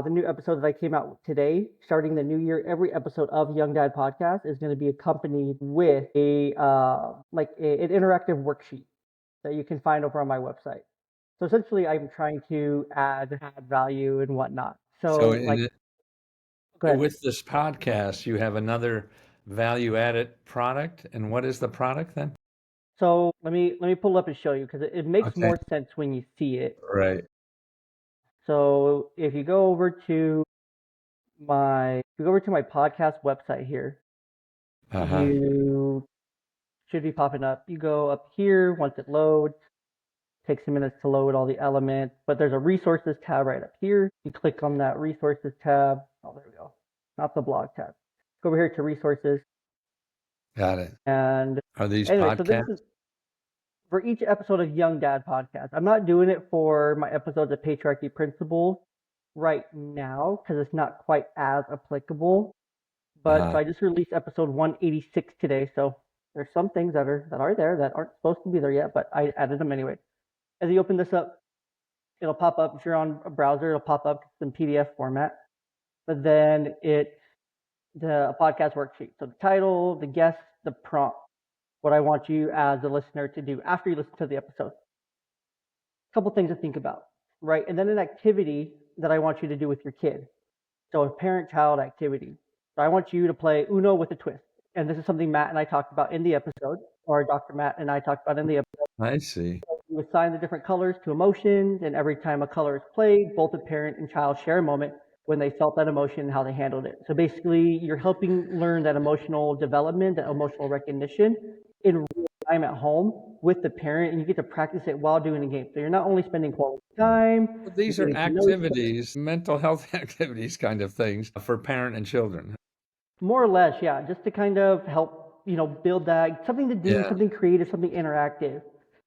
The new episode that came out today, starting the new year, every episode of Young Dad Podcast is going to be accompanied with an interactive worksheet that you can find over on my website. So essentially, I'm trying to add value and whatnot. So So go ahead. with this podcast, you have another value-added product, and what is the product then? So let me pull it up and show you because it makes Okay, more sense when you see it. right. So if you go over to my podcast website here, Uh-huh. you should be popping up. You go up here once it loads. Takes some minutes to load all the elements, but there's a resources tab right up here. You click on that resources tab. Oh, there we go. Not the blog tab. Go over here to resources. Got it. And Are these anyway, so this is podcasts? for each episode of Young Dad Podcast. I'm not doing it for my episodes of Patriarchy Principles right now because it's not quite as applicable. But so Uh-huh. I just released episode 186 today. So there's some things that are there that aren't supposed to be there yet, but I added them anyway. As you open this up, it'll pop up. If you're on a browser, it'll pop up in PDF format. But then the podcast worksheet. So the title, the guest, the prompt, what I want you as a listener to do after you listen to the episode. A couple things to think about, right? And then an activity that I want you to do with your kid. So a parent-child activity. So I want you to play Uno with a twist. And this is something Matt and I talked about in the episode, or Dr. Matt and I talked about in the episode. I see. You assign the different colors to emotions, and every time a color is played, both the parent and child share a moment when they felt that emotion and how they handled it. So basically, you're helping learn that emotional development, that emotional recognition in real time at home with the parent, and you get to practice it while doing the game. So you're not only spending quality time, Well, you're these are getting to know each other. activities, mental health activities kind of things for parent and children. More or less, yeah, just to kind of help, build that something to do, Yeah. something creative, something interactive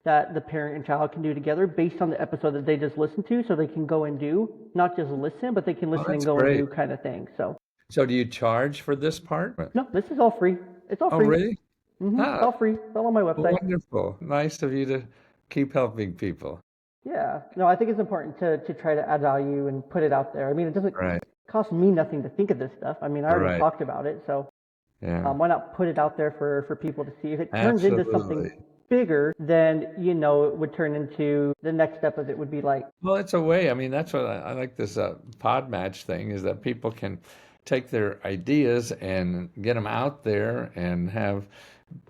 that the parent and child can do together based on the episode that they just listened to, so they can go and do, not just listen, but they can Oh, listen and that's go and great. do kind of thing. So So do you charge for this part? no, this is all free. It's all Oh, free. really? It's Ah, all free. It's all on my website. wonderful. Nice of you to keep helping people. Yeah. No, I think it's important to try to add value and put it out there. I mean, it doesn't Right. cost me nothing to think of this stuff. I mean, I already Right. talked about it, so Yeah. why not put it out there for people to see? If it turns into something Absolutely. bigger, then it would turn into the next step of it would be like, Well, it's a way. I mean, that's what I like this pod match thing is that people can take their ideas and get them out there and have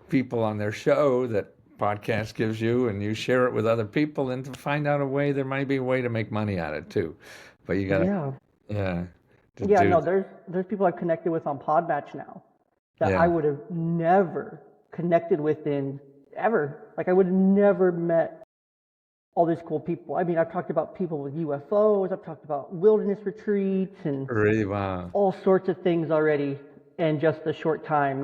people on their show that podcast gives you and you share it with other people and to find out a way, there might be a way to make money at it too. But you gotta, yeah, yeah, to yeah. do, No, there's people I've connected with on Podmatch now that I yeah, would have never connected with in ever. Like I would have never met all these cool people. I mean, I've talked about people with UFOs. I've talked about wilderness retreats and really, wow. all sorts of things already in just a short time.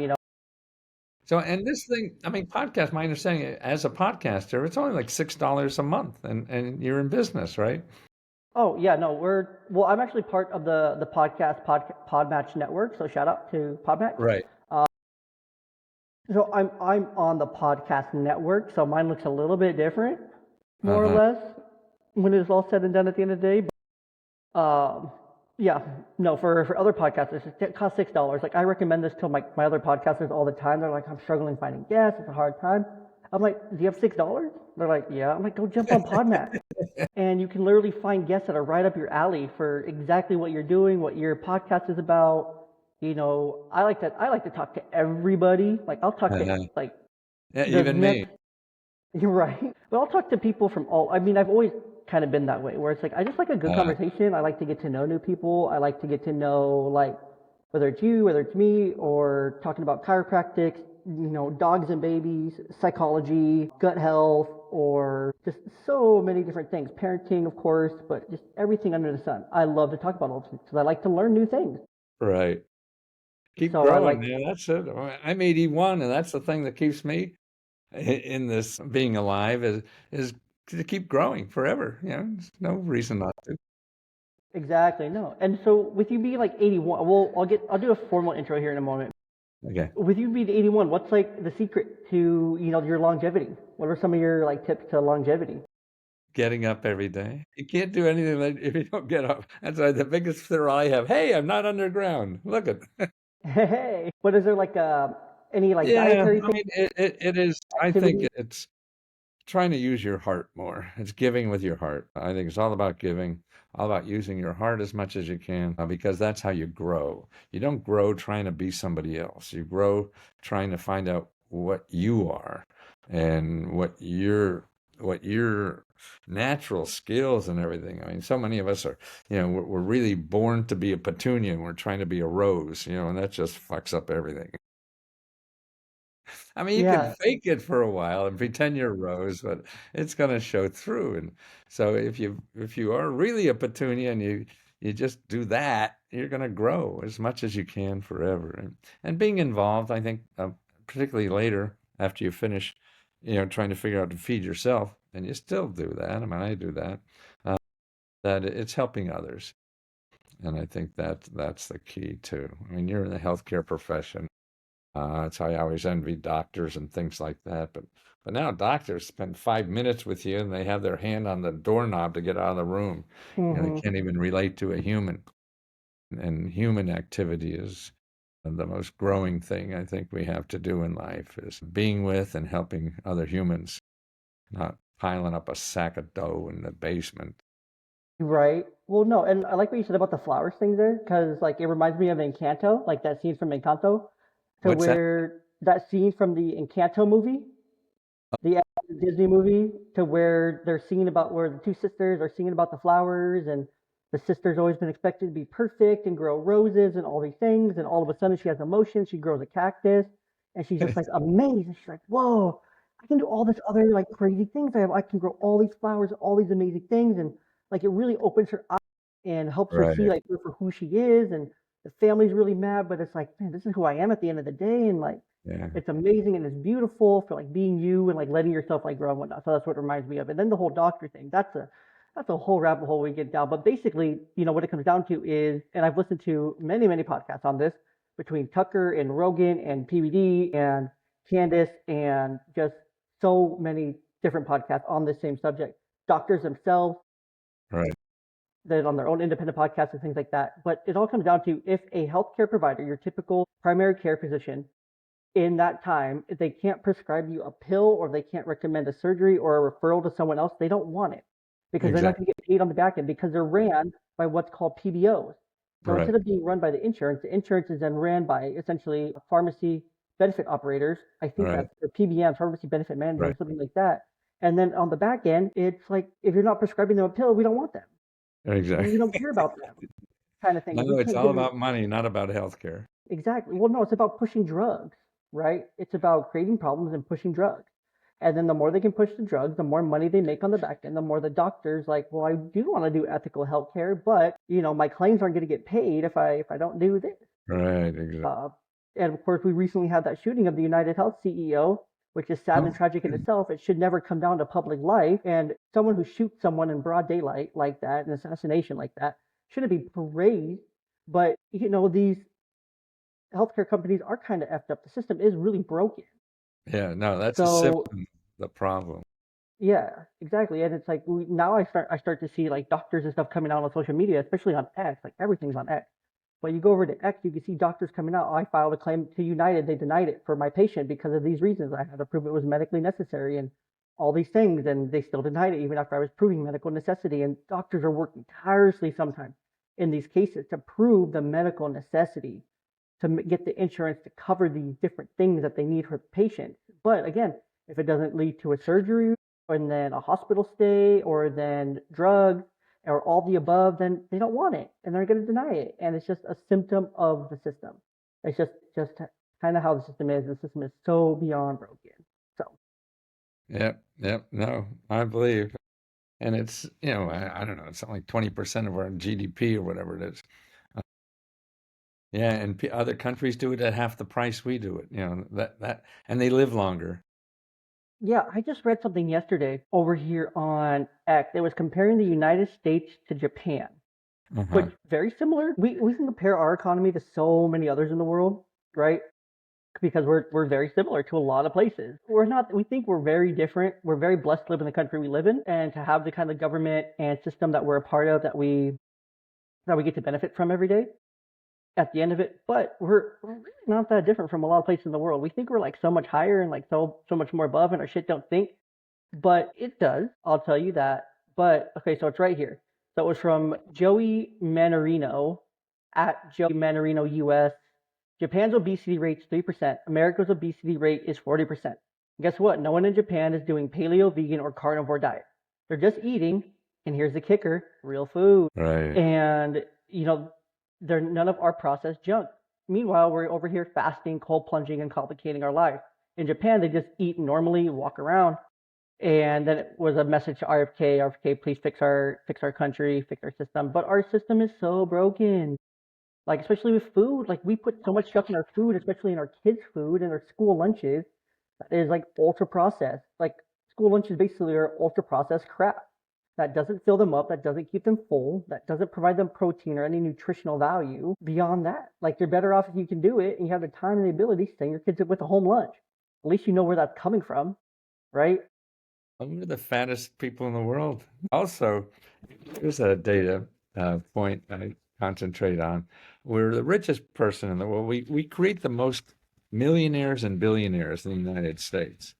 So, and this thing, I mean, podcast, my understanding as a podcaster, it's only like $6 a month and you're in business, right? Oh yeah, no, I'm actually part of the Podmatch network. So shout out to Podmatch. Right. So I'm on the podcast network, so mine looks a little bit different, more or Uh-huh. less, when it's all said and done at the end of the day. But, yeah, no, for other podcasters, it costs $6. Like I recommend this to my other podcasters all the time. They're like, I'm struggling finding guests. It's a hard time. I'm like, do you have $6? They're like, yeah. I'm like, go jump on Podmatch, and you can literally find guests that are right up your alley for exactly what you're doing, what your podcast is about. I like to talk to everybody. Like I'll talk to Uh-huh. like Yeah, the even me. next. You're right. But I'll talk to people from all. I mean, I've always kind of been that way, where it's like I just like a good Uh, conversation. I like to get to know new people. I like to get to know like whether it's you, whether it's me, or talking about chiropractics, dogs and babies, psychology, gut health, or just so many different things. Parenting, of course, but just everything under the sun. I love to talk about all those things because I like to learn new things. right. Keep So I growing, like, man. That's it. I'm 81, and that's the thing that keeps me in this being alive is to keep growing forever. There's no reason not to. exactly, no. And so with you being like 81, well, I'll do a formal intro here in a moment. Okay. With you being 81, what's like the secret to, your longevity? What are some of your like tips to longevity? Getting up every day. You can't do anything if you don't get up. That's why the biggest thrill I have. Hey, I'm not underground. Look at. Hey, what is there like any like Yeah, dietary I thing, mean, it is. I think activity? it's trying to use your heart more. It's giving with your heart. I think it's all about giving, all about using your heart as much as you can, because that's how you grow. You don't grow trying to be somebody else. You grow trying to find out what you are and what your natural skills and everything. I mean, so many of us are, we're really born to be a petunia and we're trying to be a rose, and that just fucks up everything. I mean, you can Yeah, fake it for a while and pretend you're Rose, but it's going to show through. And so if you are really a petunia and you just do that, you're going to grow as much as you can forever. And being involved, I think, particularly later after you finish, trying to figure out to feed yourself, and you still do that. I mean, I do that. That it's helping others, and I think that's the key too. I mean, you're in the healthcare profession. That's how I always envy doctors and things like that. But now doctors spend 5 minutes with you and they have their hand on the doorknob to get out of the room. They hmm can't even relate to a human. And human activity is the most growing thing I think we have to do in life is being with and helping other humans, not piling up a sack of dough in the basement. right. Well, no, and I like what you said about the flowers thing there, because like it reminds me of Encanto, like that scene from Encanto, to What's that? where that scene from the Encanto movie, the Disney movie, to where they're singing about where the two sisters are singing about the flowers, and the sister's always been expected to be perfect and grow roses and all these things, and all of a sudden she has emotion, she grows a cactus, and she's just like amazed, and she's like, "Whoa, I can do all this other like crazy things. I can grow all these flowers, all these amazing things," and like it really opens her eyes and helps her see Right. like her for who she is, and the family's really mad, but it's like, man, this is who I am at the end of the day, and like Yeah. it's amazing and it's beautiful for like being you and like letting yourself like grow and whatnot. So that's what it reminds me of. And then the whole doctor thing, that's a whole rabbit hole we get down. But basically, what it comes down to is, and I've listened to many podcasts on this between Tucker and Rogan and PBD and Candace and just so many different podcasts on this same subject. Doctors themselves Right. that on their own independent podcasts and things like that. But it all comes down to if a healthcare provider, your typical primary care physician, in that time, if they can't prescribe you a pill or they can't recommend a surgery or a referral to someone else, they don't want it because they're not Exactly. going to get paid on the back end because they're ran by what's called PBOs. So Right. instead of being run by the insurance is then ran by essentially pharmacy benefit operators. I think Right. that's or PBMs, pharmacy benefit managers, Right. or something like that. And then on the back end, it's like if you're not prescribing them a pill, we don't want them. We Exactly. don't care about them, kind of thing. If we No, it's can't all give them about money, not about healthcare. exactly. Well, no, it's about pushing drugs, right? It's about creating problems and pushing drugs. And then the more they can push the drugs, the more money they make on the back end, the more the doctor's like, well, I do want to do ethical healthcare, but my claims aren't going to get paid if I don't do this. Right. Exactly. Uh, and of course, we recently had that shooting of the United Health CEO, which is sad and Oh, tragic in itself. It should never come down to public life. And someone who shoots someone in broad daylight like that, an assassination like that, shouldn't be praised. But these healthcare companies are kind of effed up. The system is really broken. yeah, no, that's a So symptom, the problem. yeah, exactly. And it's like now I start to see like doctors and stuff coming out on social media, especially on X. Like everything's on X. But you go over to X, you can see doctors coming out. I filed a claim to United. They denied it for my patient because of these reasons. I had to prove it was medically necessary and all these things, and they still denied it even after I was proving medical necessity. And doctors are working tirelessly sometimes in these cases to prove the medical necessity to get the insurance to cover these different things that they need for the patient. But again, if it doesn't lead to a surgery and then a hospital stay or then drugs or all the above, then they don't want it and they're going to deny it. And it's just a symptom of the system. It's just kind of how the system is. The system is so beyond broken. So Yep, yep. No, I believe. And it's, I don't know, it's something like 20% of our GDP or whatever it is. Uh, yeah, and other countries do it at half the price we do it, and they live longer. yeah, I just read something yesterday over here on X. It was comparing the United States to Japan, which Uh-huh. very similar. We can compare our economy to so many others in the world, right? because we're very similar to a lot of places. We're not. We think we're very different. We're very blessed to live in the country we live in, and to have the kind of government and system that we're a part of, that we get to benefit from every day. At the end of it, but we're really not that different from a lot of places in the world. We think we're like so much higher and like so much more above, and our shit don't think, but it does. I'll tell you that. But okay, so it's right here. So it was from Joey Manarino at Joey Manarino US. Japan's obesity rate's 3%. America's obesity rate is 40%. Guess what? No one in Japan is doing paleo, vegan, or carnivore diet. They're just eating, and here's the kicker, real food. Right. And, they're none of our processed junk. Meanwhile, we're over here fasting, cold plunging, and complicating our life. In Japan, they just eat normally, walk around. And then it was a message to RFK, please fix our country, fix our system. But our system is so broken. Like, especially with food, like we put so much stuff in our food, especially in our kids' food and our school lunches, that is like ultra processed. Like school lunches basically are ultra processed crap that doesn't fill them up, that doesn't keep them full, that doesn't provide them protein or any nutritional value beyond that. Like you're better off if you can do it and you have the time and the ability to send your kids with a home lunch. At least you know where that's coming from, right? We're the fattest people in the world. Also, here's a data point I concentrate on. We're the richest person in the world. We create the most millionaires and billionaires in the United States.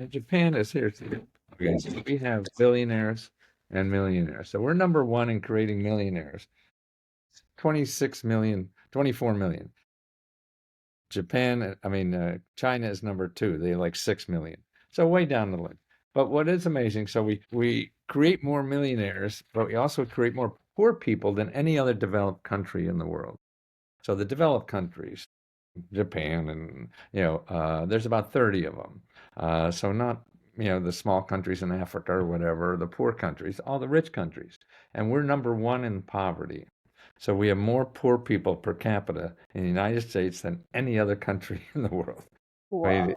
Japan is here too. Okay, so we have billionaires and millionaires. So we're number one in creating millionaires. 26 million, 24 million. China is number two. They have like 6 million. So way down the list. But what is amazing, so we create more millionaires, but we also create more poor people than any other developed country in the world. So the developed countries, Japan, and there's about 30 of them. So not the small countries in Africa or whatever, the poor countries, all the rich countries, and we're number one in poverty. So we have more poor people per capita in the United States than any other country in the world. Wow.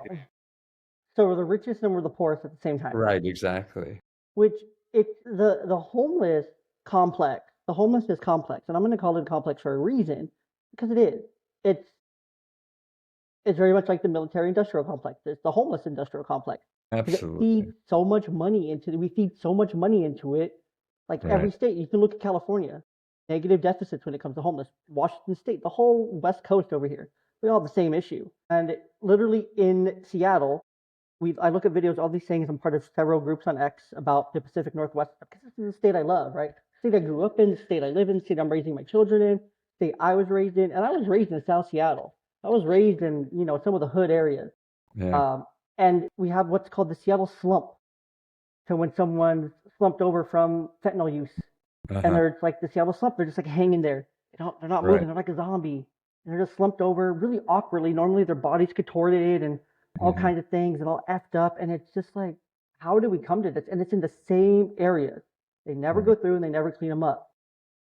So we're the richest and we're the poorest at the same time. Right, exactly. Which it's the homeless complex. The homeless is complex, and I'm going to call it complex for a reason, because it is. It's very much like the military industrial complex. It's the homeless industrial complex. Absolutely. We feed so much money into it. Like every state, you can look at California, negative deficits when it comes to homeless. Washington State, the whole West Coast over here, we all have the same issue. And literally in Seattle, I look at videos, all these things. I'm part of several groups on X about the Pacific Northwest, because this is the state I love, right? The state I grew up in, the state I live in, the state I'm raising my children in, the state I was raised in, and I was raised in South Seattle. I was raised in some of the hood areas. Yeah. And we have what's called the Seattle slump. So when someone's slumped over from fentanyl use, and they're like the Seattle slump, they're just like hanging there. They're not moving. They're like a zombie. And they're just slumped over really awkwardly. Normally their body's contorted and all kinds of things and all effed up. And it's just like, how do we come to this? And it's in the same areas. They never go through and they never clean them up,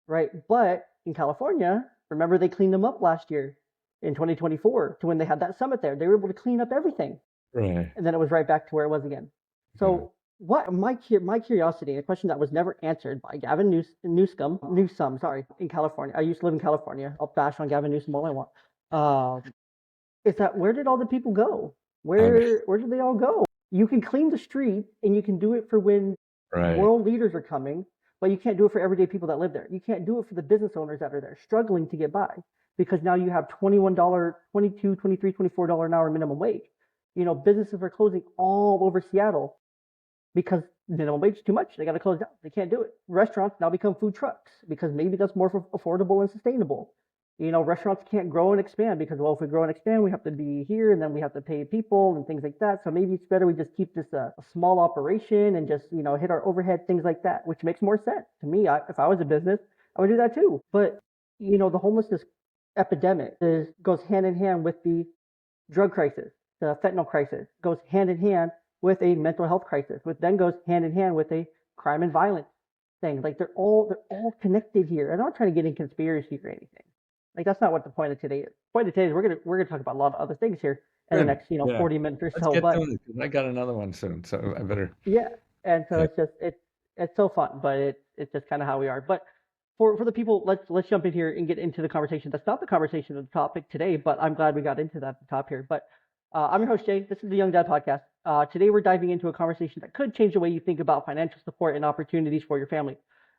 right? But in California, remember they cleaned them up last year in 2024 to when they had that summit there. They were able to clean up everything. Right. And then it was right back to where it was again. So what my curiosity, a question that was never answered by Gavin Newsom, in California. I used to live in California. I'll bash on Gavin Newsom all I want. Is that where did all the people go? Where did they all go? You can clean the street and you can do it for when world leaders are coming, but you can't do it for everyday people that live there. You can't do it for the business owners that are there struggling to get by, because now you have $21, $22, $23, $24 an hour minimum wage. Businesses are closing all over Seattle because minimum wage is too much. They got to close down. They can't do it. Restaurants now become food trucks because maybe that's more affordable and sustainable. Restaurants can't grow and expand because, well, if we grow and expand, we have to be here and then we have to pay people and things like that. So maybe it's better we just keep this a small operation and just, hit our overhead, things like that, which makes more sense to me. If I was a business, I would do that too. But, the homelessness epidemic goes hand in hand with the drug crisis. The fentanyl crisis goes hand in hand with a mental health crisis, which then goes hand in hand with a crime and violence thing. Like they're all connected here. I'm not trying to get in conspiracy or anything. Like that's not what the point of today is. The point of today is we're gonna talk about a lot of other things here in the next 40 minutes or so. But I got another one soon, so I better. Yeah, and so it's so fun, but it's just kind of how we are. But for the people, let's jump in here and get into the conversation. That's not the conversation of the topic today, but I'm glad we got into that at the top here. But I'm your host, Jay. This is the Young Dad Podcast. Today we're diving into a conversation that could change the way you think about financial support and opportunities for your family.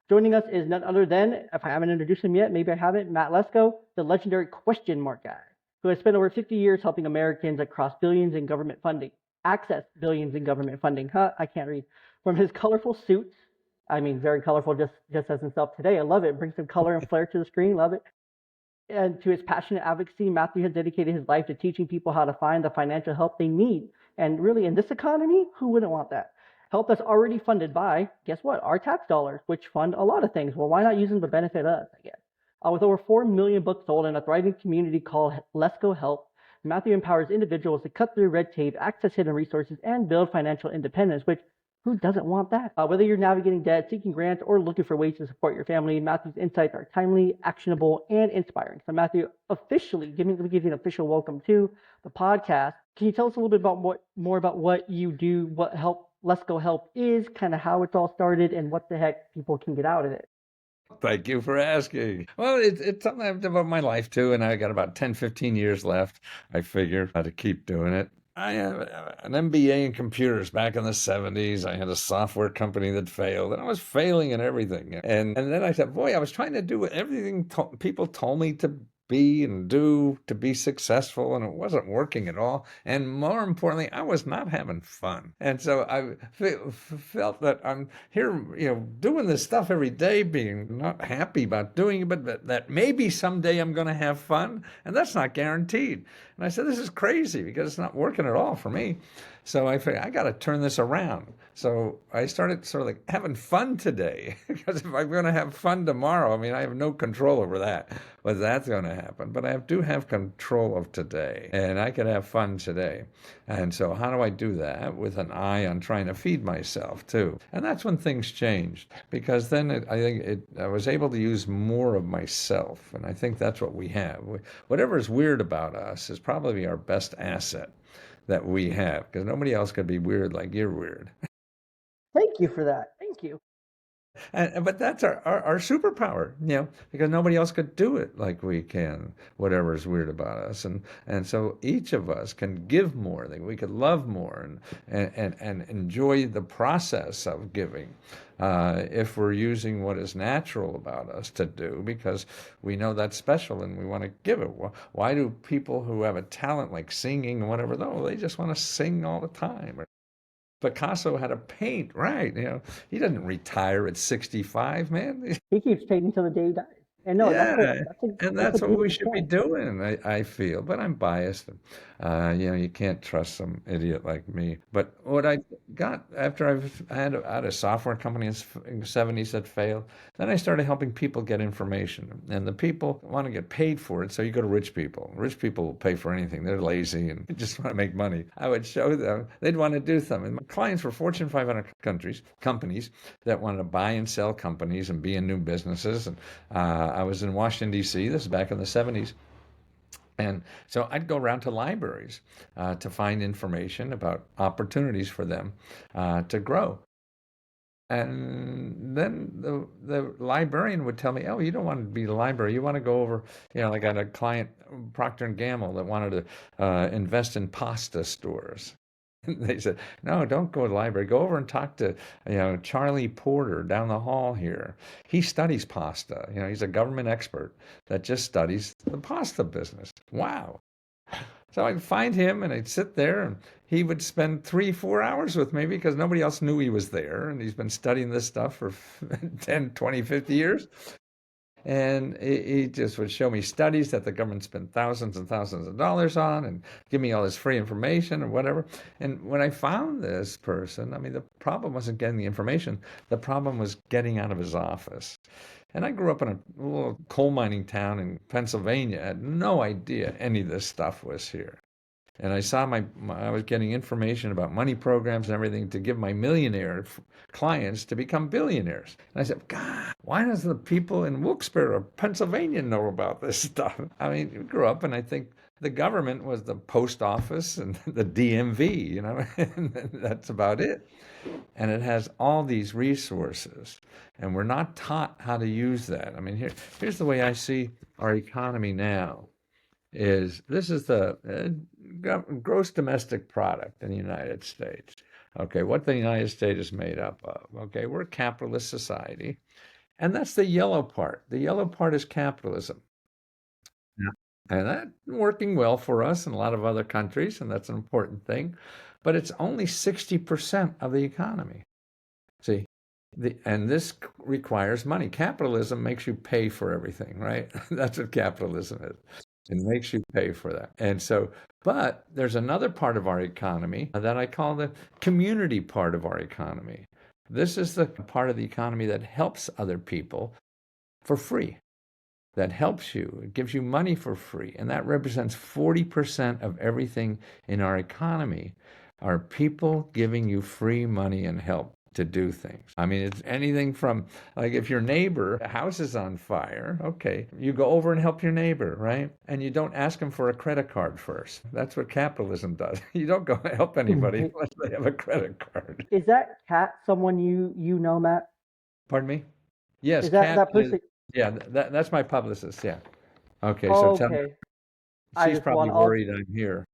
Joining us is none other than, if I haven't introduced him yet, maybe I haven't, Matt Lesko, the legendary question mark guy, who has spent over 50 years helping Americans across billions in government funding, access billions in government funding. I can't read. From his colorful suits, I mean, very colorful, just as himself today. I love it. It brings some color and flair to the screen. Love it. And to his passionate advocacy, Matthew has dedicated his life to teaching people how to find the financial help they need. And really, in this economy, who wouldn't want that? Help that's already funded by, guess what, our tax dollars, which fund a lot of things. Well, why not use them to benefit us, I guess? With over 4 million books sold and a thriving community called Lesko Help, Matthew empowers individuals to cut through red tape, access hidden resources, and build financial independence, which who doesn't want that? Whether you're navigating debt, seeking grants, or looking for ways to support your family, Matthew's insights are timely, actionable, and inspiring. So, Matthew, officially, let me give you an official welcome to the podcast. Can you tell us a little bit about more about what you do, what Let's Go Help is, kind of how it's all started, and what the heck people can get out of it? Thank you for asking. Well, it's something I've devoted my life to, and I got about 10, 15 years left, I figure, how to keep doing it. I have an MBA in computers back in the 70s. I had a software company that failed, and I was failing in everything. And then I said, boy, I was trying to do everything people told me to be and do to be successful, and it wasn't working at all. And more importantly, I was not having fun. And so I felt that I'm here, doing this stuff every day, being not happy about doing it, but that maybe someday I'm going to have fun, and that's not guaranteed. And I said, this is crazy because it's not working at all for me. So I figured I got to turn this around. So I started sort of like having fun today, because if I'm going to have fun tomorrow, I mean, I have no control over that, whether that's going to happen. But I do have control of today, and I can have fun today. And so how do I do that? With an eye on trying to feed myself too. And that's when things changed, because then I was able to use more of myself. And I think that's what we have. Whatever is weird about us is probably our best asset that we have, because nobody else could be weird like you're weird. Thank you for that. Thank you. But that's our superpower, because nobody else could do it like we can, whatever is weird about us. And so each of us can give more, that we could love more and enjoy the process of giving, if we're using what is natural about us to do, because we know that's special and we want to give it. Why do people who have a talent like singing and whatever, though, they just want to sing all the time? Picasso had to paint, right? He doesn't retire at 65, man. He keeps painting until the day he dies. And no, Yeah, and that's a what we beautiful should be point. doing, I feel. But I'm biased. You can't trust some idiot like me. But what I got after I had a software company in the 70s that failed, then I started helping people get information. And the people want to get paid for it, so you go to rich people. Rich people will pay for anything. They're lazy and just want to make money. I would show them. They'd want to do something. My clients were Fortune 500 companies that wanted to buy and sell companies and be in new businesses. And I was in Washington, D.C. This is back in the 70s. And so I'd go around to libraries to find information about opportunities for them to grow. And then the librarian would tell me, oh, you don't want to be the library. You want to go over, like I had a client, Procter & Gamble, that wanted to invest in pasta stores. They said, no, don't go to the library. Go over and talk to, Charlie Porter down the hall here. He studies pasta. He's a government expert that just studies the pasta business. Wow. So I'd find him and I'd sit there, and he would spend 3-4 hours with me because nobody else knew he was there. And he's been studying this stuff for 10, 20, 50 years. And he just would show me studies that the government spent thousands and thousands of dollars on, and give me all this free information or whatever. And when I found this person, I mean, the problem wasn't getting the information. The problem was getting out of his office. And I grew up in a little coal mining town in Pennsylvania. I had no idea any of this stuff was here. And I saw I was getting information about money programs and everything to give my millionaire clients to become billionaires. And I said, God, why doesn't the people in Wilkes-Barre, Pennsylvania know about this stuff? I mean, you grew up and I think the government was the post office and the DMV, you know, and that's about it. And it has all these resources, and we're not taught how to use that. I mean, here's the way I see our economy now is this is the gross domestic product in the United States. Okay, what the United States is made up of. Okay, we're a capitalist society, and that's the yellow part. The yellow part is capitalism. Yeah. And that's working well for us in a lot of other countries, and that's an important thing. But it's only 60% of the economy. See, and this requires money. Capitalism makes you pay for everything, right? That's what capitalism is. It makes you pay for that. And so, but there's another part of our economy that I call the community part of our economy. This is the part of the economy that helps other people for free, that helps you. It gives you money for free. And that represents 40% of everything in our economy are people giving you free money and help to do things. I mean, it's anything from like if your neighbor house is on fire, okay, you go over and help your neighbor, right? And you don't ask them for a credit card first. That's what capitalism does. You don't go help anybody unless they have a credit card. Is that Kat someone you know, Matt? Pardon me? Yes, Is that Kat that is, person? yeah, that's my publicist, yeah. Okay, so Oh, tell me, okay. I she's just want probably worried I'm here.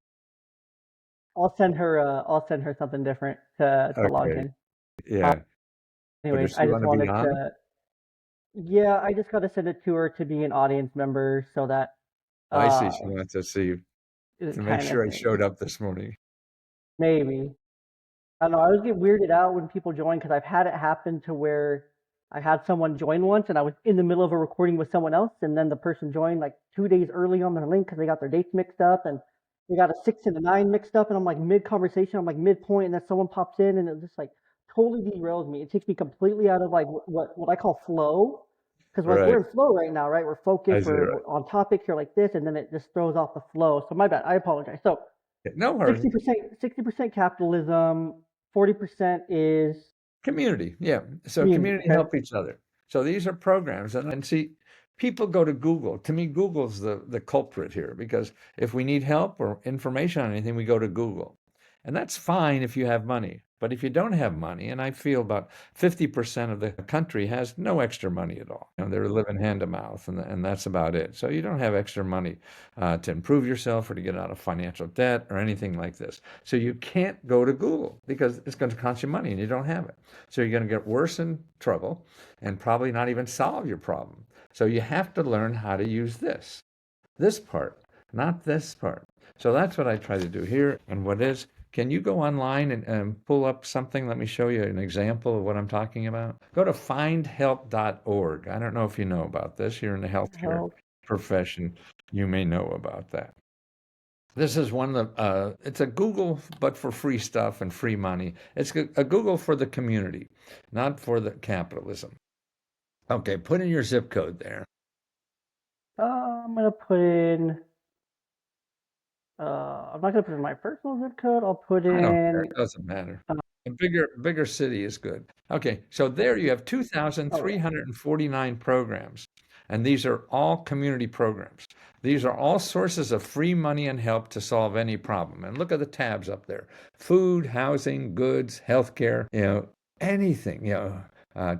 I'll send her something different to log Okay, in. Uh, yeah. But anyways, does I she just want to be wanted on? to yeah, I just got to send it to her to be an audience member so that I see. uh She wants to see it to make kind of sure I thing. showed up this morning. Maybe. I don't know. I always get weirded out when people join because I've had it happen to where I had someone join once and I was in the middle of a recording with someone else, and then the person joined like 2 days early on their link because they got their dates mixed up and they got a 6 and a 9 mixed up, and I'm like mid conversation, I'm like midpoint, and then someone pops in and it just like totally derails me. It takes me completely out of like what I call flow because like we're Right. in flow right now, right? We're I focused, see. we're, Right. we're on topic here like this, and then it just throws off the flow. So my bad. I apologize. So No hurry. 60% capitalism, 40% is Community. Yeah. So community. community Okay. help each other. So these are programs. And see, people go to Google. To me, Google's the culprit here because if we need help or information on anything, we go to Google. And that's fine if you have money. But if you don't have money, and I feel about 50% of the country has no extra money at all. You know, they're living hand to mouth, and that's about it. So you don't have extra money to improve yourself or to get out of financial debt or anything like this. So you can't go to Google because it's going to cost you money and you don't have it. So you're going to get worse in trouble and probably not even solve your problem. So you have to learn how to use this part, not this part. So that's what I try to do here. And what is, can you go online and pull up something? Let me show you an example of what I'm talking about. Go to findhelp.org. I don't know if you know about this. You're in the healthcare Help. profession. You may know about that. This is one of the, it's a Google, but for free stuff and free money. It's a Google for the community, not for the capitalism. Okay, put in your zip code there. I'm gonna put in. I'm not gonna put in my personal zip code. I'll put I don't care. in. It doesn't matter. Uh, A bigger city is good. Okay, so there you have oh yeah. 2,349 programs, and these are all community programs. These are all sources of free money and help to solve any problem. And look at the tabs up there: food, housing, goods, healthcare, anything,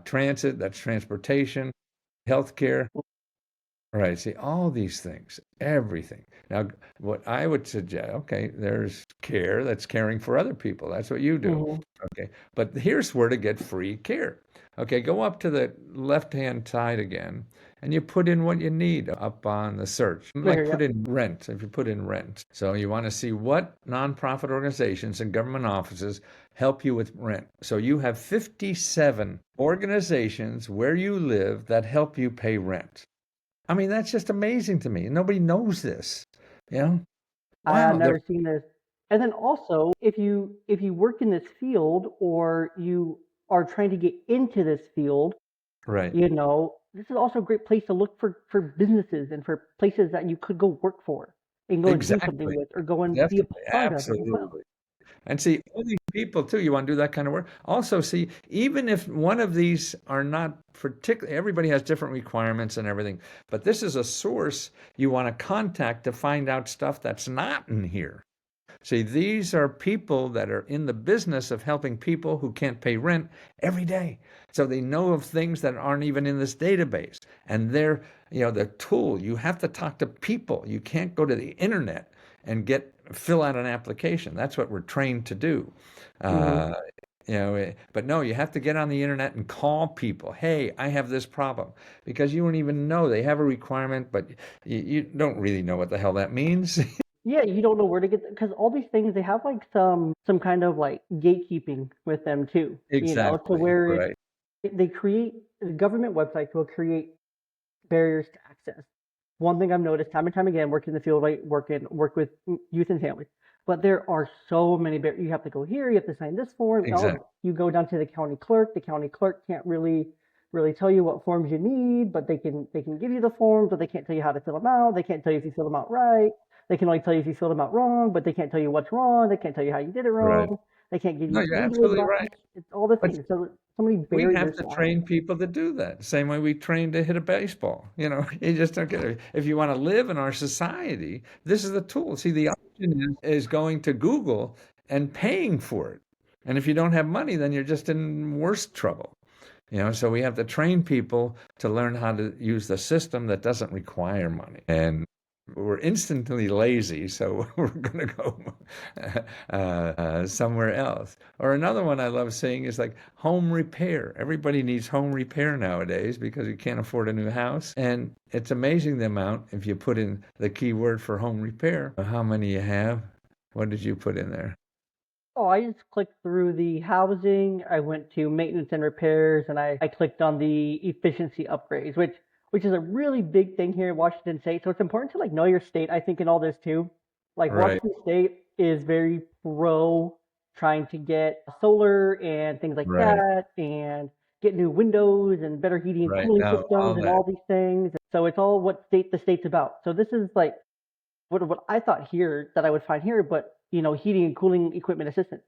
transit, that's transportation, healthcare. Right. See, all these things, everything. Now, what I would suggest, okay, there's care that's caring for other people. That's what you do. Hmm. Okay. But here's where to get free care. Okay. Go up to the left-hand side again, and you put in what you need up on the search. Right Like here. put Yep. in rent, if you put in rent. So you want to see what nonprofit organizations and government offices help you with rent. So you have 57 organizations where you live that help you pay rent. I mean, that's just amazing to me. Nobody knows this. You know? I had Wow. never seen this. And then also, if you work in this field or you are trying to get into this field, Right. this is also a great place to look for businesses and for places that you could go work for. and go and do something Exactly. with, or go and be a Definitely. part of it as well. Absolutely. And see, all these people too, you want to do that kind of work. Also, see, even if one of these are not particularly, everybody has different requirements and everything, but this is a source you want to contact to find out stuff that's not in here. See, these are people that are in the business of helping people who can't pay rent every day. So they know of things that aren't even in this database. And they're, the tool, you have to talk to people. You can't go to the internet and fill out an application. That's what we're trained to do. Hmm. Uh, but no, you have to get on the internet and call people. Hey, I have this problem, because you won't even know they have a requirement, but you don't really know what the hell that means. Yeah, you don't know where to get, because all these things, they have like some kind of like gatekeeping with them too. To Exactly. where Right. they create, the government websites will create barriers to access. One thing I've noticed time and time again, working in the field, I work with youth and families, but there are so many barriers. You have to go here, you have to sign this form. Oh, Exactly. you go down to the county clerk. The county clerk can't really tell you what forms you need, but they can give you the forms, but they can't tell you how to fill them out. They can't tell you if you fill them out right. They can only tell you if you fill them out wrong, but they can't tell you what's wrong. They can't tell you how you did it Right. wrong. They can't give No, you you're legal absolutely right. advice. It's all the But things. So many we have barriers to to train access. people to do that. Same way we train to hit a baseball. You just don't get it. If you want to live in our society, this is the tool. See, the option is going to Google and paying for it. And if you don't have money, then you're just in worse trouble. So we have to train people to learn how to use the system that doesn't require money. And we're instantly lazy, so we're going to go somewhere else. Or another one I love seeing is like home repair. Everybody needs home repair nowadays because you can't afford a new house. And it's amazing the amount, if you put in the keyword for home repair, how many you have. What did you put in there? Oh, I just clicked through the housing. I went to maintenance and repairs, and I clicked on the efficiency upgrades, which is a really big thing here in Washington State. So it's important to like know your state, I think, in all this too. Like Right, Washington State is very pro trying to get solar and things like right, that, and get new windows and better heating and right. cooling Now, systems all and that. all these things. So it's all what the state's about. So this is like what I thought here that I would find here, but heating and cooling equipment assistance,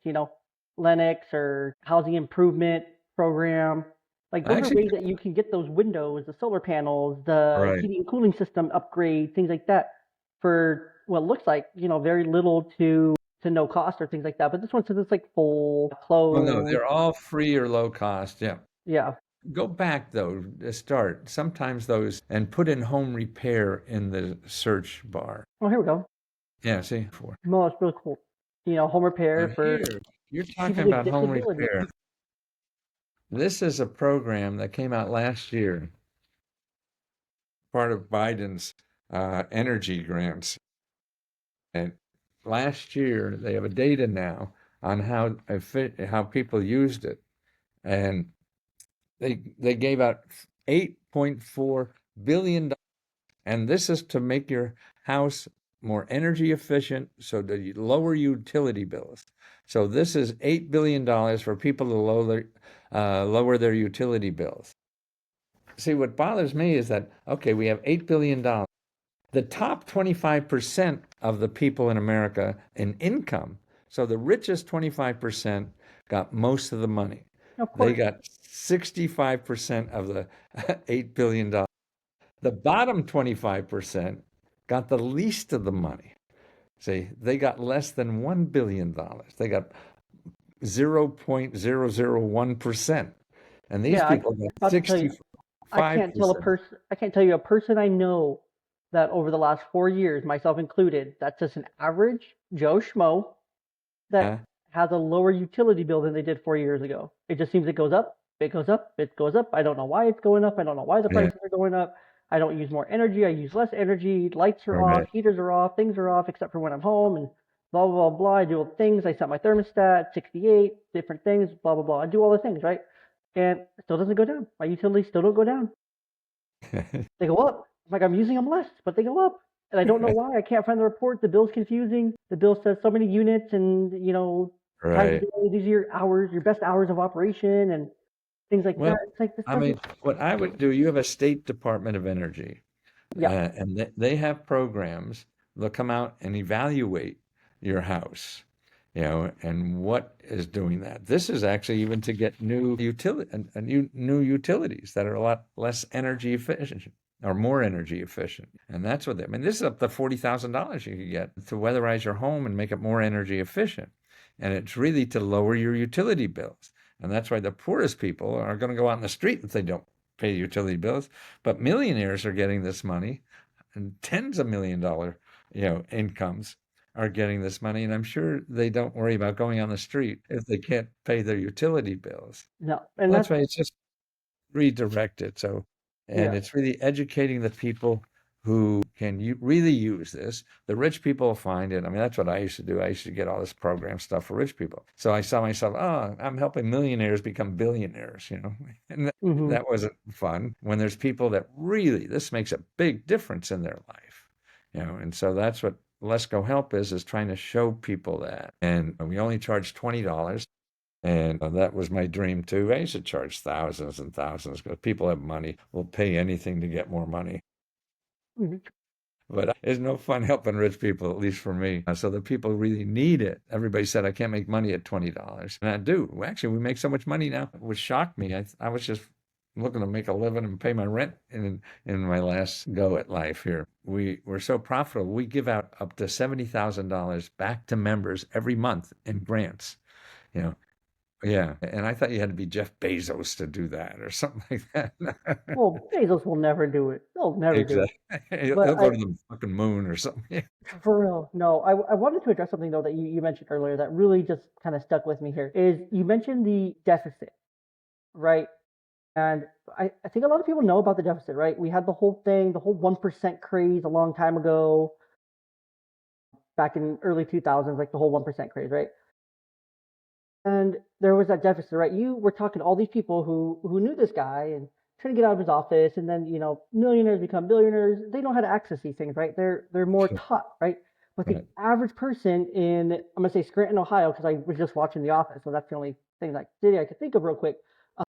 Lennox or housing improvement program. Like those are Actually, ways that you can get those windows, the solar panels, the right. heating and cooling system upgrade, things like that for what looks like, very little to no cost or things like that. But this one says it's like full Well, no, clothes. they're all free or low cost. Yeah. Yeah. Go back though to start. Sometimes those and put in home repair in the search bar. Oh, here we go. Yeah, see, for No, it's really cool. Home repair now for here you're talking people with about home disabilities. repair. This is a program that came out last year, part of Biden's energy grants. And last year they have a data now on how people used it, and they gave out 8.4 billion. And this is to make your house more energy efficient so that you lower utility bills. So this is $8 billion for people to lower their utility bills. See, what bothers me is that, okay, we have $8 billion. The top 25% of the people in America in income, so the richest 25% got most of the money. Of They course. got 65% of the $8 billion. The bottom 25% got the least of the money. See, they got less than $1 billion. They got 0.001%. And these Yeah, I people got about to tell you, I 65%. can't tell you a person I know that over the last 4 years, myself included, that's just an average Joe Schmo Huh? that has a lower utility bill than they did 4 years ago. It just seems it goes up, it goes up, it goes up. I don't know why it's going up. I don't know why the Yeah, prices are going up. I don't use more energy. I use less energy. Lights are off, right. heaters are off, things are off, except for when I'm home and blah, blah, blah, blah. I do all the things. I set my thermostat, 68, different things, blah, blah, blah. I do all the things, right? And it still doesn't go down. My utilities still don't go down. They go up. Like I'm using them less, but they go up. And I don't know why. I can't find the report. The bill's confusing. The bill says so many units and, times a Right. day, these are your hours, your best hours of operation and things like Well, that. It's like this I doesn't, mean, what I would do, you have a State Department of Energy, yeah. and they have programs they'll come out and evaluate your house, and what is doing that. This is actually even to get new new utilities that are a lot less energy efficient or more energy efficient. And that's what I mean. This is up to $40,000 you could get to weatherize your home and make it more energy efficient. And it's really to lower your utility bills. And that's why the poorest people are going to go out in the street if they don't pay utility bills. But millionaires are getting this money, and tens of $1 million incomes are getting this money, and I'm sure they don't worry about going on the street if they can't pay their utility bills. No, and That's that's why it's just redirected. So, and yeah. it's really educating the people who can really use this. The rich people find it. I mean, that's what I used to do. I used to get all this program stuff for rich people. So I saw myself, oh, I'm helping millionaires become billionaires, and Hmm. that wasn't fun. When there's people that really, this makes a big difference in their life, and so that's what Lesko Help is trying to show people that. And we only charge $20. And that was my dream too. I used to charge thousands and thousands because people have money, will pay anything to get more money. Hmm. But it's no fun helping rich people, at least for me. So the people who really need it. Everybody said I can't make money at $20. And I do. Actually, we make so much money now, it would shock me. I was just looking to make a living and pay my rent in my last go at life here. We're so profitable. We give out up to $70,000 back to members every month in grants. You know, Yeah, and I thought you had to be Jeff Bezos to do that or something like that. Well, Bezos will never do it. They'll never do it. Exactly. He'll But he'll go to the fucking moon or something. for real, no. I wanted to address something though that you mentioned earlier that really just kind of stuck with me here. Is you mentioned the deficit, right? And I think a lot of people know about the deficit, right? We had the whole thing, the whole 1% craze a long time ago, back in early 2000s, like the whole 1% craze, right? And there was that deficit, right? You were talking to all these people who knew this guy and trying to get out of his office, and then millionaires become billionaires. They know how to access these things, right? They're more taught, right? But the Right, average person in, I'm gonna say Scranton, Ohio, because I was just watching The Office, so that's the only thing like city I could think of real quick.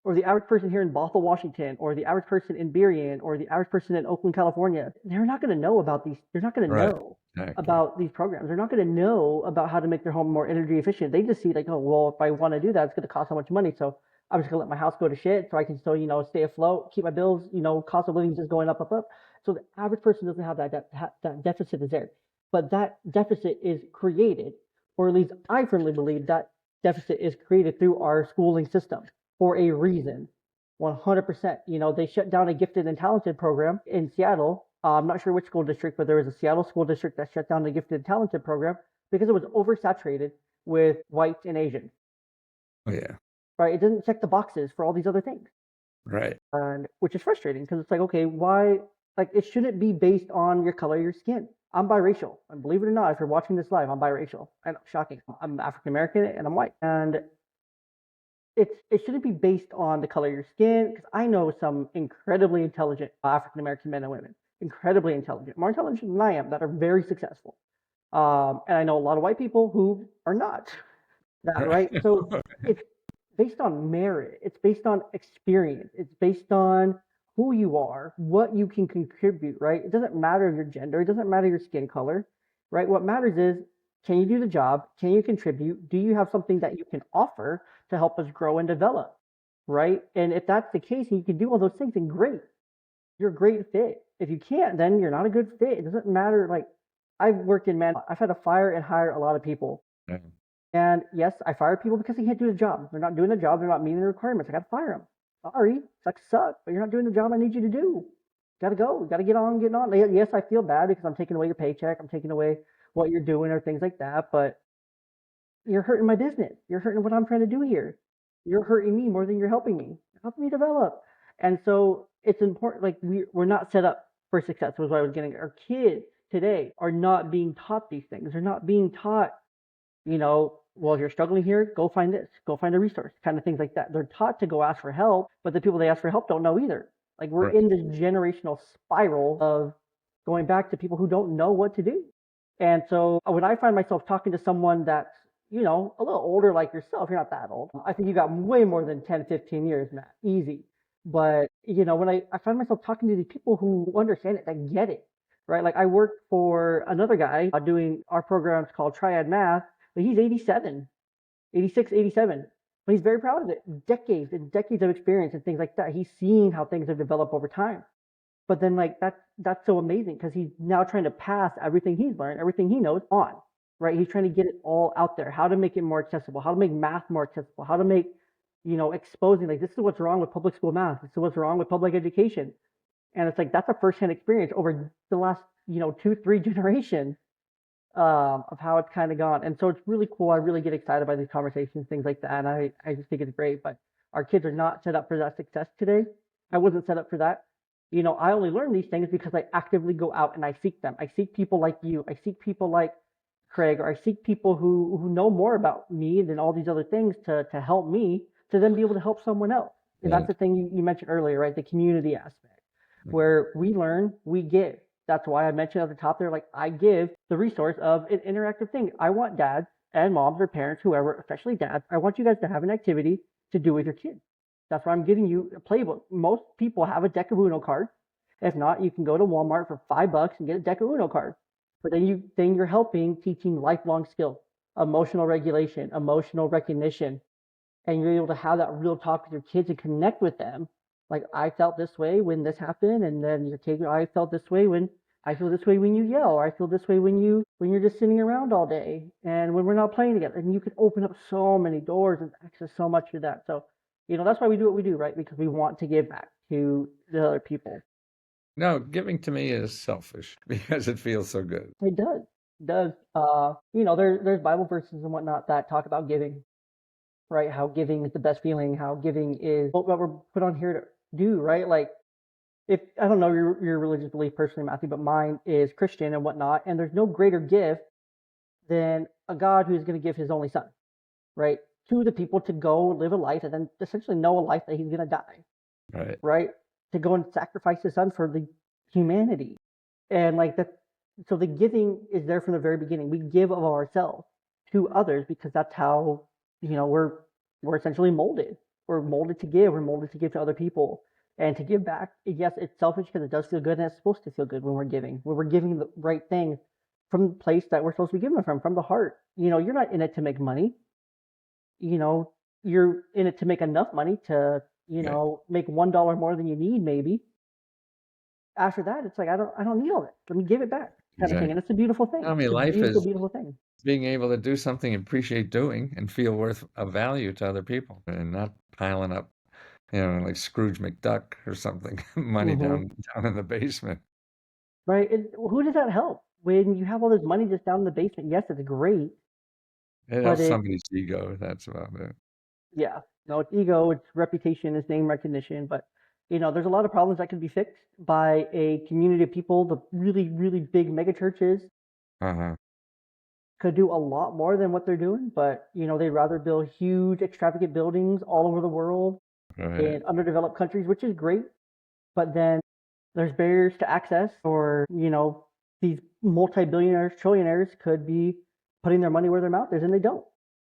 Or the average person here in Bothell, Washington, or the average person in Burien, or the average person in Oakland, California, they're not going to know about these. They're not going to right, know exactly. about these programs. They're not going to know about how to make their home more energy efficient. They just see like, oh, well, if I want to do that, it's going to cost so much money. So I'm just going to let my house go to shit so I can still, stay afloat, keep my bills, cost of living is just going up, up, up. So the average person doesn't have that deficit is there. But that deficit is created, or at least I firmly believe that deficit is created through our schooling system for a reason. 100%. They shut down a gifted and talented program in Seattle. I'm not sure which school district, but there was a Seattle school district that shut down the gifted and talented program because it was oversaturated with whites and Asians. Oh yeah, Right? It doesn't check the boxes for all these other things, right. and which is frustrating because it's like, okay, why? Like, it shouldn't be based on your color of your skin. I'm biracial, and believe it or not, if you're watching this live, I'm biracial. And shocking, I'm African American and I'm white, and it shouldn't be based on the color of your skin because I know some incredibly intelligent African American men and women, incredibly intelligent, more intelligent than I am, that are very successful. And I know a lot of white people who are not that, right? So it's based on merit, it's based on experience, it's based on who you are, what you can contribute, right? It doesn't matter your gender, it doesn't matter your skin color, right? What matters is, can you do the job? Can you contribute? Do you have something that you can offer to help us grow and develop, right? And if that's the case and you can do all those things, then great, you're a great fit. If you can't, then you're not a good fit. It doesn't matter. Like, I've worked in I've had to fire and hire a lot of people. Yeah, And yes, I fire people because they can't do the job. They're not doing the job. They're not meeting the requirements. I got to fire them. Sorry, sucks, but you're not doing the job I need you to do. Got to go. Got to get on, getting on. Yes, I feel bad because I'm taking away your paycheck. I'm taking away what you're doing or things like that. But you're hurting my business. You're hurting what I'm trying to do here. You're hurting me more than you're helping me. You're helping me develop. And so it's important. Like, we're not set up for success. Was what I was getting. Our kids today are not being taught these things. They're not being taught, well, if you're struggling here, go find this, go find a resource, kind of things like that. They're taught to go ask for help, but the people they ask for help don't know either. Like, we're right. in this generational spiral of going back to people who don't know what to do. And so when I find myself talking to someone that's, a little older like yourself, you're not that old. I think you got way more than 10, 15 years, Matt. Easy. But, when I find myself talking to these people who understand it, that get it, right? Like I work for another guy doing our programs called Triad Math, but he's 87, 86, 87. But he's very proud of it. Decades and decades of experience and things like that. He's seen how things have developed over time. But then like that's so amazing because he's now trying to pass everything he's learned, everything he knows on, right? He's trying to get it all out there. How to make it more accessible, how to make math more accessible, how to make, exposing like this is what's wrong with public school math, this is what's wrong with public education. And it's like that's a firsthand experience over the last, 2, 3 generations of how it's kind of gone. And so it's really cool. I really get excited by these conversations, things like that. And I just think it's great. But our kids are not set up for that success today. I wasn't set up for that. I only learn these things because I actively go out and I seek them. I seek people like you. I seek people like Craig, or I seek people who know more about me than all these other things to help me to then be able to help someone else. And that's Right. the thing you mentioned earlier, right? The community aspect where we learn, we give. That's why I mentioned at the top there, like I give the resource of an interactive thing. I want dads and moms or parents, whoever, especially dads, I want you guys to have an activity to do with your kids. That's why I'm giving you a playbook. Most people have a deck of Uno cards. If not, you can go to Walmart for $5 and get a deck of Uno cards. But then you're helping teaching lifelong skills, emotional regulation, emotional recognition, and you're able to have that real talk with your kids and connect with them. Like I felt this way when this happened, and then your kid, I felt this way when I feel this way when you yell, or I feel this way when you're just sitting around all day, and when we're not playing together. And you can open up so many doors and access so much to that. So, that's why we do what we do, right? Because we want to give back to the other people. No, giving to me is selfish because it feels so good. It does. It does. There's Bible verses and whatnot that talk about giving, right? How giving is the best feeling, how giving is what we're put on here to do, right? Like, if I don't know your religious belief personally, Matthew, but mine is Christian and whatnot, and there's no greater gift than a God who's going to give his only son, right? To the people to go live a life and then essentially know a life that he's going to die, Right. right? To go and sacrifice his son for the humanity. And like that, so the giving is there from the very beginning. We give of ourselves to others because that's how, we're essentially molded. We're molded to give. We're molded to give to other people and to give back. Yes, it's selfish because it does feel good, and it's supposed to feel good when we're giving. When we're giving the right thing from the place that we're supposed to be giving from the heart. You're not in it to make money. You're in it to make enough money to, Right. make $1 more than you need, maybe. After that, it's like I don't need all that. Let me give it back, kind of thing. And Exactly. it's a beautiful I thing. mean, It's a life beautiful, is beautiful thing. being able to do something you appreciate doing and feel worth of value to other people and not piling up, like Scrooge McDuck or something, money Hmm. down in the basement. Right? And who does that help when you have all this money just down in the basement? Yes, it's great, It but helps somebody's ego. That's about it. yeah, no, it's ego, it's reputation, it's name recognition. But there's a lot of problems that can be fixed by a community of people. The really, really big mega churches Uh-huh. could do a lot more than what they're doing, but they'd rather build huge, extravagant buildings all over the world Right. in underdeveloped countries, which is great. But then there's barriers to access, or these multi-billionaires, trillionaires could be putting their money where their mouth is, and they don't.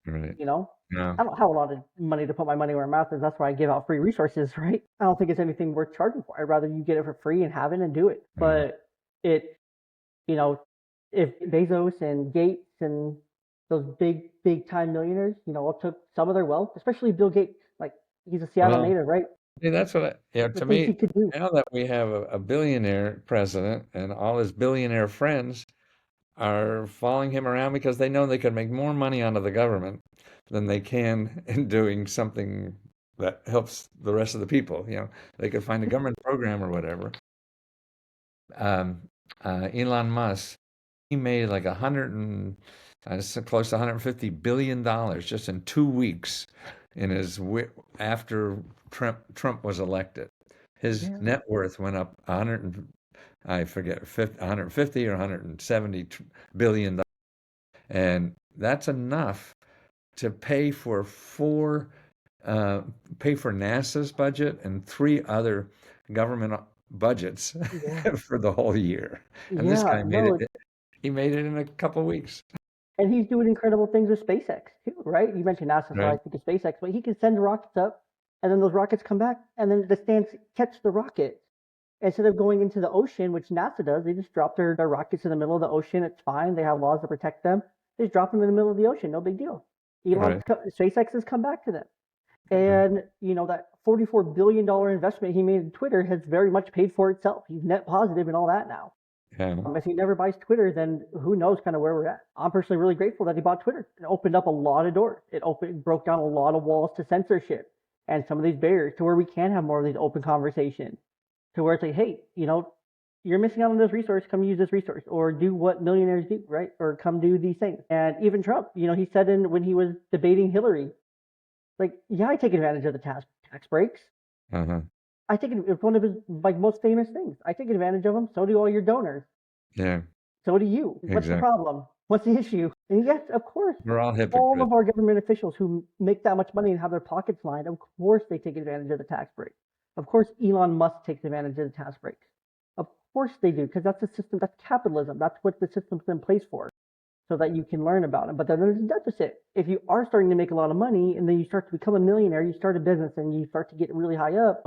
Right. You know, No. I don't have a lot of money to put my money where my mouth is. That's why I give out free resources, right? I don't think it's anything worth charging for. I'd rather you get it for free and have it and do it. Yeah. But it, you know, if Bezos and Gates and those big time millionaires, took some of their wealth, especially Bill Gates, like he's a Seattle Well, native, right? yeah, that's The to things he me, could do. now that we have a billionaire president and all his billionaire friends are following him around because they know they could make more money out of the government than they can in doing something that helps the rest of the people. They could find a government program or whatever. Um, Elon Musk, he made like so close to $150 billion just in 2 weeks in after Trump was elected. His Yeah, net worth went up 100, I forget, 150 or 170 billion. And that's enough to uh, pay for NASA's budget and three other government budgets yeah, for the whole year. And this yeah. guy made No, it. He made it in a couple of weeks, and he's doing incredible things with SpaceX too, right? You mentioned NASA, so I right? think of SpaceX, but he can send rockets up, and then those rockets come back, and then the stands catch the rocket. Instead of going into the ocean, which NASA does, they just drop their rockets in the middle of the ocean. It's fine. They have laws to protect them. They just drop them in the middle of the ocean. No big deal. Right. SpaceX has come back to them. And, that $44 billion investment he made in Twitter has very much paid for itself. He's net positive and all that now. Yeah. If he never buys Twitter, then who knows kind of where we're at. I'm personally really grateful that he bought Twitter. It opened up a lot of doors. It broke down a lot of walls to censorship and some of these barriers to where we can have more of these open conversations, to where it's like, hey, you're missing out on this resource, come use this resource, or do what millionaires do, right? Or come do these things. And even Trump, he said when he was debating Hillary, like, yeah, I take advantage of the tax breaks. Uh-huh. I take it. It's one of his most famous things. I take advantage of them. So do all your donors. Yeah. So do you. What's the problem? What's the issue? And yes, of course, We're all all hypocrites. of our government officials who make that much money and have their pockets lined, of course they take advantage of the tax break. Of course, Elon Musk takes advantage of the tax breaks. Of course they do, because that's the system. That's capitalism. That's what the system's in place for, so that you can learn about it. But then there's a deficit. If you are starting to make a lot of money and then you start to become a millionaire, you start a business and you start to get really high up,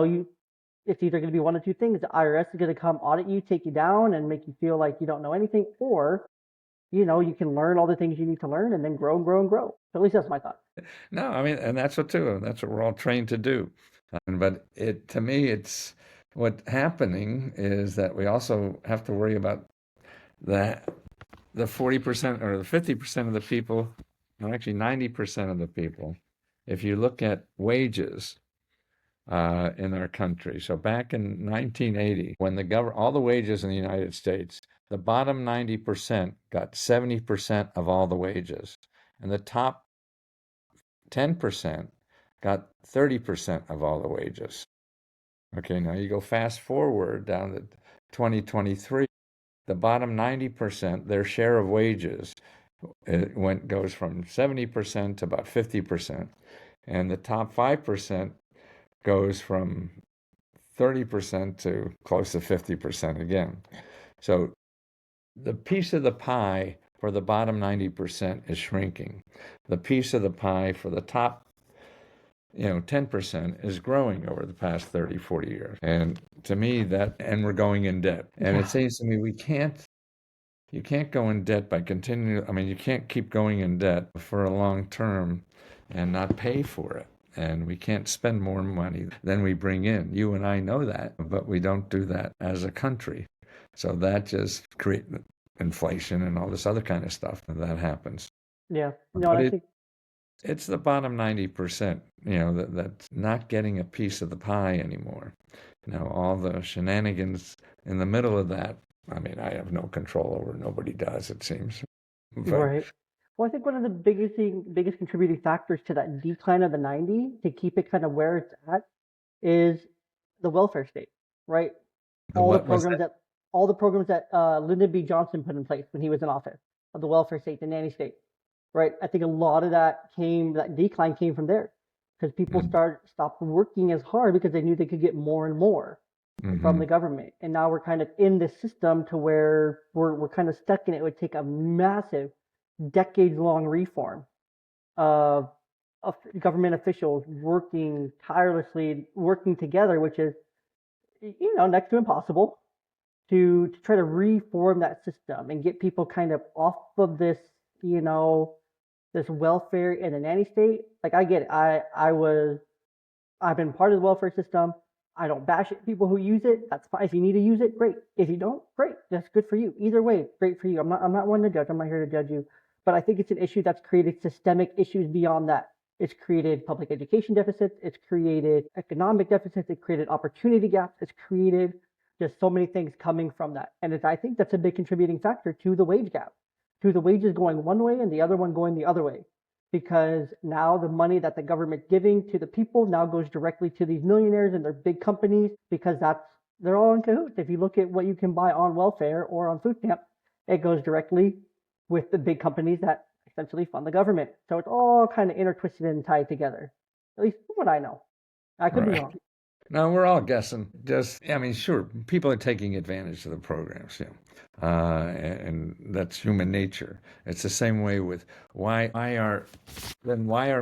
it's either going to be one of two things. The IRS is going to come audit you, take you down, and make you feel like you don't know anything, or you can learn all the things you need to learn and then grow and grow and grow. So at least that's my thought. No, I mean, and that's what we're all trained to do. But to me, it's what's happening is that we also have to worry about the 40% or the 50% of the people, or actually 90% of the people. If you look at wages in our country, so back in 1980, when all the wages in the United States, the bottom 90% got 70% of all the wages, and the top 10% got 30% of all the wages. Okay, now you go fast forward down to 2023, the bottom 90%, their share of wages goes from 70% to about 50%, and the top 5% goes from 30% to close to 50% again. So the piece of the pie for the bottom 90% is shrinking. The piece of the pie for the top 10% is growing over the past 30, 40 years. And to me, and we're going in debt. And it seems to me you can't go in debt by continuing. I mean, you can't keep going in debt for a long term and not pay for it. And we can't spend more money than we bring in. You and I know that, but we don't do that as a country. So that just creates inflation and all this other kind of stuff that happens. Yeah. No, But and I think it's the bottom 90%, that's not getting a piece of the pie anymore. All the shenanigans in the middle of that, I mean, I have no control over. Nobody does, it seems. But right. Well, I think one of the biggest contributing factors to that decline of the 90 to keep it kind of where it's at is the welfare state, right? all the what was programs that? that all the programs that Lyndon B. Johnson put in place when he was in office, of the welfare state, the nanny state, right? I think a lot of that decline came from there, because people Mm-hmm. stopped working as hard because they knew they could get more and more from Mm-hmm. the government, and now we're kind of in this system to where we're kind of stuck in it. It would take a massive, decades-long reform of government officials working tirelessly, working together, which is next to impossible, to try to reform that system and get people kind of off of this welfare in a nanny state. Like, I get it. I've been part of the welfare system. I don't bash it. People who use it, that's fine. If you need to use it, great. If you don't, great. That's good for you. Either way, great for you. I'm not one to judge. I'm not here to judge you. But I think it's an issue that's created systemic issues beyond that. It's created public education deficits. It's created economic deficits. It's created opportunity gaps. It's created just so many things coming from that. And I think that's a big contributing factor to the wage gap, to the wages going one way and the other one going the other way. Because now the money that the government's giving to the people now goes directly to these millionaires and their big companies, because they're all in cahoots. If you look at what you can buy on welfare or on food stamps, it goes directly with the big companies that essentially fund the government. So it's all kind of intertwisted and tied together. At least from what I know. I could be Right. wrong. No, we're all guessing. I mean, sure, people are taking advantage of the programs, and that's human nature. It's the same way with why are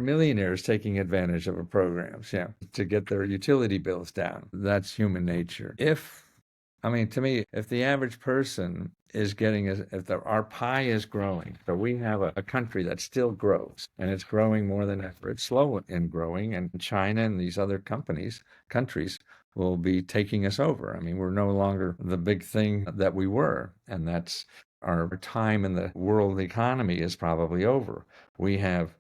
millionaires taking advantage of our programs, to get their utility bills down? That's human nature. If I mean, to me, if the average person is getting, our pie is growing, so we have a country that still grows, and it's growing more than ever. It's slow in growing, and China and these other countries will be taking us over. I mean, we're no longer the big thing that we were, and that's our time in the world economy is probably over. We have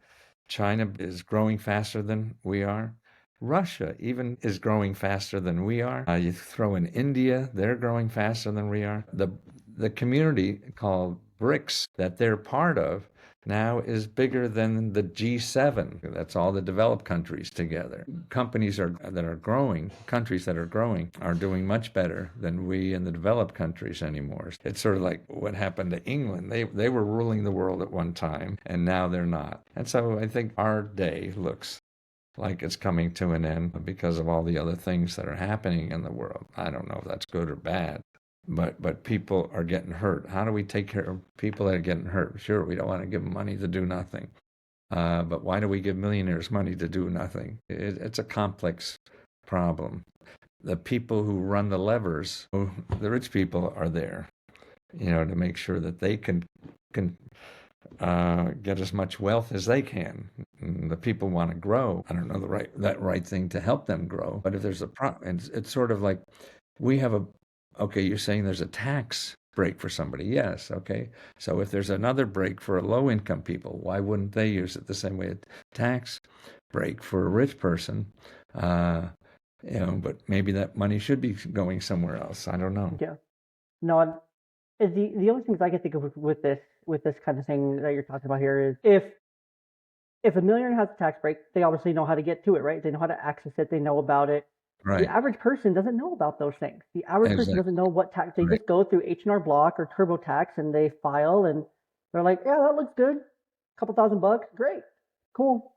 China is growing faster than we are. Russia even is growing faster than we are. You throw in India, they're growing faster than we are. The community called BRICS that they're part of now is bigger than the G7. That's all the developed countries together. Countries that are growing, are doing much better than we in the developed countries anymore. It's sort of like what happened to England. They were ruling the world at one time, and now they're not. And so I think our day looks like it's coming to an end because of all the other things that are happening in the world. I don't know if that's good or bad, but people are getting hurt. How do we take care of people that are getting hurt? Sure, we don't want to give them money to do nothing. But why do we give millionaires money to do nothing? It's a complex problem. The people who run the levers, the rich people, are there, to make sure that they can get as much wealth as they can. And the people want to grow. I don't know that right thing to help them grow. But if there's a problem, it's sort of like we have okay, you're saying there's a tax break for somebody. Yes, okay. So if there's another break for low income people, why wouldn't they use it the same way? A tax break for a rich person, but maybe that money should be going somewhere else. I don't know. Yeah. No, the only things I can think of with this kind of thing that you're talking about here is if a millionaire has a tax break, they obviously know how to get to it, right? They know how to access it. They know about it. The Right. average person doesn't know about those things. The average person Exactly. doesn't know what tax. They Right. just go through H&R Block or TurboTax and they file and they're like, yeah, that looks good. A couple $1,000, great, cool,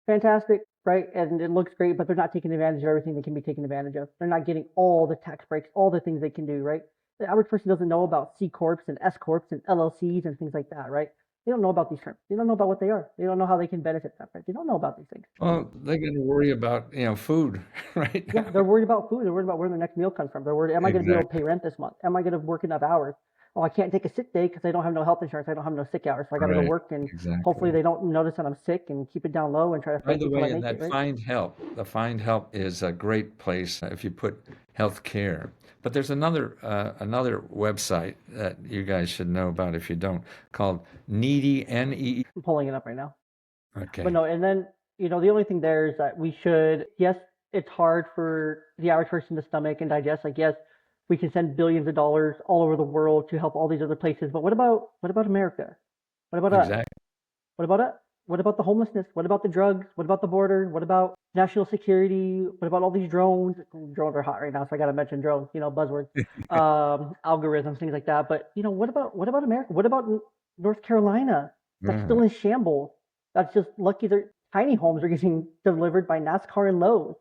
fantastic, right? And it looks great, but they're not taking advantage of everything that can be taken advantage of. They're not getting all the tax breaks, all the things they can do, right? The average person doesn't know about C corps and S corps and LLCs and things like that, right? They don't know about these terms. They don't know about what they are. They don't know how they can benefit them, right? They don't know about these things. Well, they're going to worry about, food right Yeah, now. they're worried about food. They're worried about where their next meal comes from. They're worried, am I going to be able to Exactly. pay rent this month? Am I going to work enough hours? Oh, I can't take a sick day because I don't have no health insurance. I don't have no sick hours. So I got to go Right. work and hopefully Exactly. they don't notice that I'm sick and keep it down low and try to By fake the it till I way, in make it, that right? the Find Help is a great place if you put health care. But there's another website that you guys should know about if you don't, called Needy, NEE. I'm pulling it up right now. But Okay. no, and then, the only thing there is that we should, yes, it's hard for the average person to stomach and digest. Like, yes, we can send billions of dollars all over the world to help all these other places. But what about America? What about us? Exactly. What about it? What about the homelessness? What about the drugs? What about the border? What about national security? What about all these drones? Drones are hot right now, so I got to mention drones. Buzzwords, algorithms, things like that. But what about America? What about North Carolina? That's Yeah. still in shambles. That's just lucky their tiny homes are getting delivered by NASCAR and Lowe's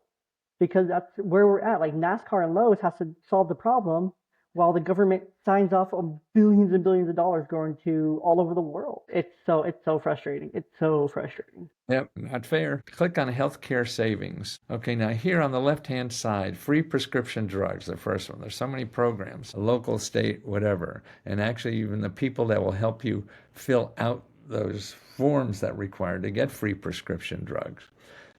because that's where we're at. Like NASCAR and Lowe's has to solve the problem while the government signs off on billions and billions of dollars going to all over the world. It's so frustrating. It's so frustrating. Yep, not fair. Click on healthcare savings. Okay, now here on the left-hand side, free prescription drugs, the first one. There's so many programs, local, state, whatever. And actually, even the people that will help you fill out those forms that require to get free prescription drugs.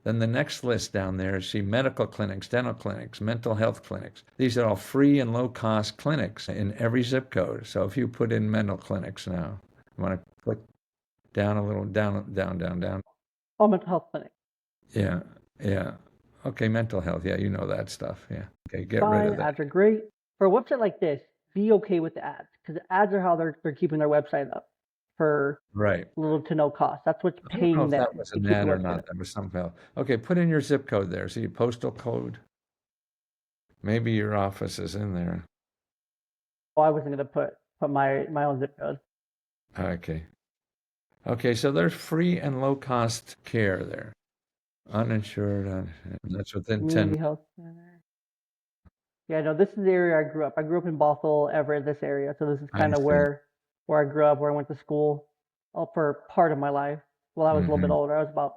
Then the next list down there is see medical clinics, dental clinics, mental health clinics. These are all free and low-cost clinics in every zip code. So if you put in mental clinics now, you want to click down a little, down, down, down, down. All mental health clinics. Yeah, yeah. Okay, mental health. Yeah, you know that stuff. Yeah. Okay, get rid Fine, of that. ads are great. For a website like this, be okay with the ads because the ads are how they're keeping their website up for Right. little to no cost. That's what's I don't know paying if that them was to an keep the ad or website not. up. That was something else. Okay, put in your zip code there. See, postal code. Maybe your office is in there. Oh, I wasn't gonna put my own zip code. Okay. Okay, so there's free and low cost care there. Uninsured, that's within 10. Community health center. Yeah, no, this is the area I grew up. I grew up in Bothell, Everett, this area. So this is I kind of see. where I grew up, where I went to school for part of my life. Well, I was a little bit Mm-hmm. older. I was about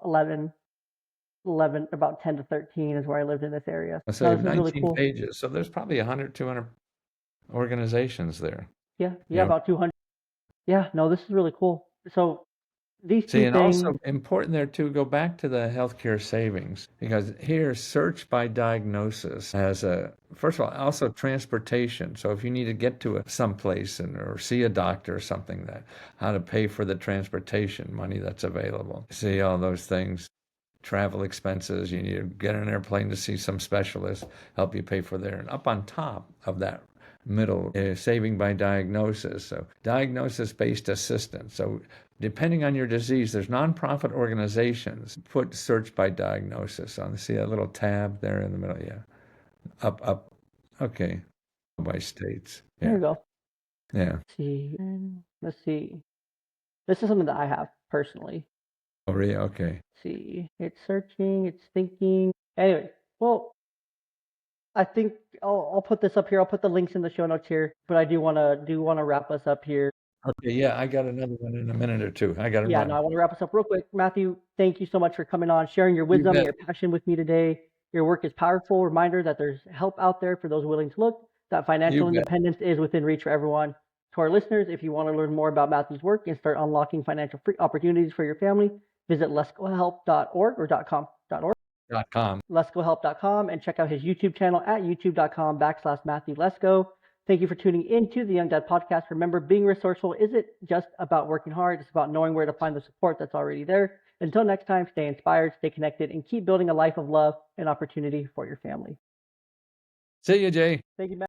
about 10 to 13 is where I lived in this area. I say No, this is really 19 cool. pages. So there's probably 100, 200 organizations there. Yeah, You yeah, know, about 200. Yeah, no, this is really cool. So these see, two and things, also important there too, go back to the healthcare savings because here, search by diagnosis has a, first of all, also transportation. So if you need to get to someplace or see a doctor or something, that how to pay for the transportation money that's available. See all those things. Travel expenses, you need to get on an airplane to see some specialist, help you pay for there. And up on top of that middle saving by diagnosis. So diagnosis-based assistance. So depending on your disease, there's nonprofit organizations. Put search by diagnosis on. See that little tab there in the middle? Yeah. Up. Okay. By states. there Yeah. you go. Yeah. Let's see. This is something that I have personally. Oh, really? Okay. Let's see, it's searching, it's thinking. Anyway, well, I think I'll put this up here. I'll put the links in the show notes here, but I do wanna wrap us up here. Okay. Yeah. I got another one in a minute or two. I got to Yeah, no, run. I want to wrap us up real quick. Matthew, thank you so much for coming on, sharing your You wisdom and bet. your passion with me today. Your work is powerful reminder that there's help out there for those willing to look, that You financial bet. independence is within reach for everyone. To our listeners, if you want to learn more about Matthew's work and start unlocking financial free opportunities for your family, visit leskohelp.org or .com. .com. leskohelp.com and check out his YouTube channel at youtube.com/Matthew Lesko. Thank you for tuning into the Young Dad Podcast. Remember, being resourceful isn't just about working hard, it's about knowing where to find the support that's already there. Until next time, stay inspired, stay connected, and keep building a life of love and opportunity for your family. See you, Jay. Thank you, Matt.